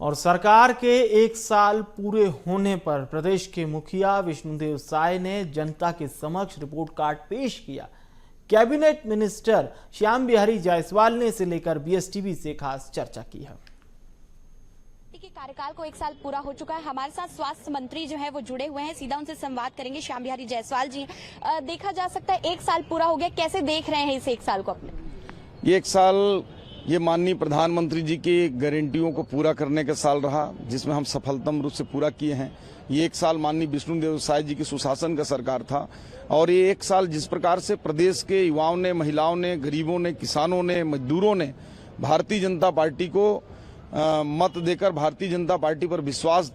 और सरकार के 1 साल पूरे होने पर प्रदेश के मुखिया विष्णुदेव साय ने जनता के समक्ष रिपोर्ट कार्ड पेश किया। कैबिनेट मिनिस्टर श्याम बिहारी जायसवाल ने इसे लेकर बीएसटीवी से खास चर्चा की है। कार्यकाल को 1 साल पूरा हो चुका है। हमारे साथ स्वास्थ्य मंत्री जो है वो जुड़े हुए हैं, सीधा उनसे संवाद करेंगे। श्याम बिहारी जायसवाल जी, देखा जा सकता है 1 साल पूरा हो गया, कैसे देख रहे हैं इस 1 साल को अपने? ये 1 साल ये माननीय प्रधानमंत्री जी की गारंटियों को पूरा करने का साल रहा, जिसमें हम सफलतम रूप से पूरा किए हैं। ये 1 साल माननीय विष्णुदेव साय जी की सुशासन का सरकार था और ये 1 साल जिस प्रकार से प्रदेश के युवाओं ने, महिलाओं ने, गरीबों ने, किसानों ने, मजदूरों ने भारतीय जनता पार्टी को मत देकर भारतीय जनता पार्टी पर विश्वास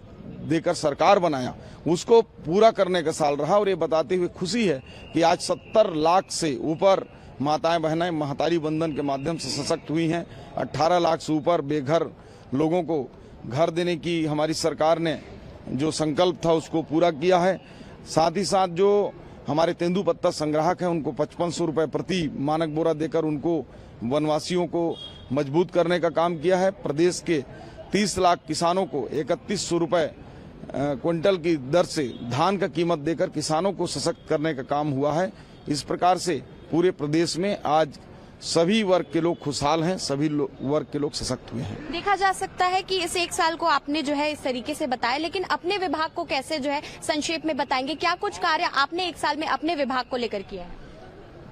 देकर सरकार बनाया, उसको पूरा करने का साल रहा। और ये बताते हुए खुशी है कि आज 70 लाख से ऊपर माताएं बहनें महतारी बंधन के माध्यम से सशक्त हुई हैं। 18 लाख से ऊपर बेघर लोगों को घर देने की हमारी सरकार ने जो संकल्प था उसको पूरा किया है। साथ ही साथ जो हमारे तेंदुपत्ता संग्राहक हैं उनको 5500 रुपये प्रति मानक बोरा देकर उनको वनवासियों को मजबूत करने का काम किया है। प्रदेश के 30 लाख किसानों को 3100 रुपये क्विंटल की दर से धान का कीमत देकर किसानों को सशक्त करने का काम हुआ है। इस प्रकार से पूरे प्रदेश में आज सभी वर्ग के लोग खुशहाल हैं, सभी वर्ग के लोग सशक्त हुए हैं। देखा जा सकता है कि इस 1 साल को आपने जो है इस तरीके से बताया, लेकिन अपने विभाग को कैसे जो है संक्षेप में बताएंगे? क्या कुछ कार्य आपने 1 साल में अपने विभाग को लेकर किया है?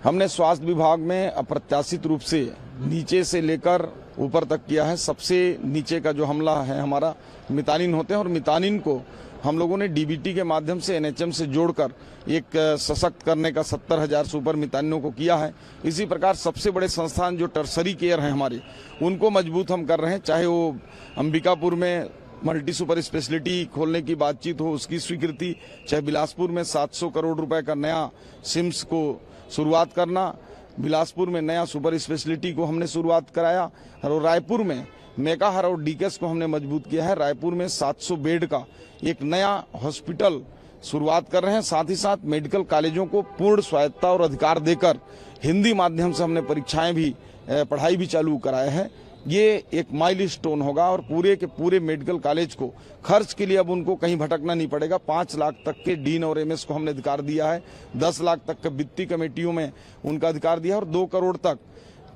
हमने स्वास्थ्य विभाग में अप्रत्याशित रूप से नीचे से लेकर ऊपर तक किया है। सबसे नीचे का जो हमला है हमारा मितानिन होते हैं और मितानिन को हम लोगों ने डीबीटी के माध्यम से एनएचएम से जोड़कर एक सशक्त करने का 70,000 से ऊपर मितानिनों को किया है। इसी प्रकार सबसे बड़े संस्थान जो टर्सरी केयर हैं हमारे, उनको मजबूत हम कर रहे हैं। चाहे वो अंबिकापुर में मल्टी सुपर स्पेशलिटी खोलने की बातचीत हो, उसकी स्वीकृति, चाहे बिलासपुर में 700 करोड़ रुपए का नया सिम्स को शुरुआत करना, बिलासपुर में नया सुपर स्पेशलिटी को हमने शुरुआत कराया और रायपुर में मेकाहार और डीकेएस को हमने मजबूत किया है। रायपुर में 700 बेड का एक नया हॉस्पिटल शुरुआत कर रहे हैं। साथ ही साथ मेडिकल कॉलेजों को पूर्ण स्वायत्तता और अधिकार देकर हिंदी माध्यम से हमने परीक्षाएं भी पढ़ाई भी चालू कराया है। ये एक माइलस्टोन होगा और पूरे के पूरे मेडिकल कॉलेज को खर्च के लिए अब उनको कहीं भटकना नहीं पड़ेगा। 5 लाख तक के डीन और एमएस को हमने अधिकार दिया है। 10 लाख तक के वित्तीय कमेटियों में उनका अधिकार दिया है और 2 करोड़ तक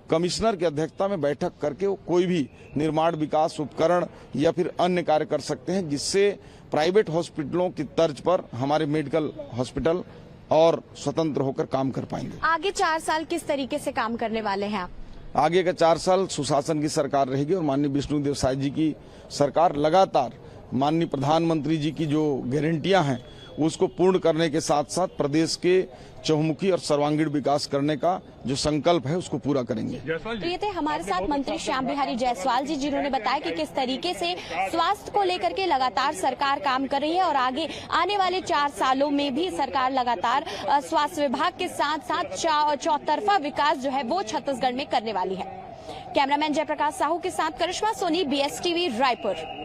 कमिश्नर की अध्यक्षता में बैठक करके वो कोई भी निर्माण, विकास, उपकरण या फिर अन्य कार्य कर सकते हैं, जिससे प्राइवेट हॉस्पिटलों की तर्ज पर हमारे मेडिकल हॉस्पिटल और स्वतंत्र होकर काम कर पाएंगे। आगे 4 साल किस तरीके से काम करने वाले हैं आप? आगे का 4 साल सुशासन की सरकार रहेगी और माननीय विष्णुदेव साय जी की सरकार लगातार माननीय प्रधानमंत्री जी की जो गारंटियां हैं उसको पूर्ण करने के साथ साथ प्रदेश के चहुमुखी और सर्वांगीण विकास करने का जो संकल्प है उसको पूरा करेंगे। तो ये थे हमारे साथ मंत्री श्याम बिहारी जायसवाल जी, जिन्होंने बताया कि किस तरीके से स्वास्थ्य को लेकर के लगातार सरकार काम कर रही है और आगे आने वाले 4 सालों में भी सरकार लगातार स्वास्थ्य विभाग के साथ साथ चौतरफा विकास जो है वो छत्तीसगढ़ में करने वाली है। कैमरामैन जयप्रकाश साहू के साथ करिश्मा सोनी, बीएसटीवी रायपुर।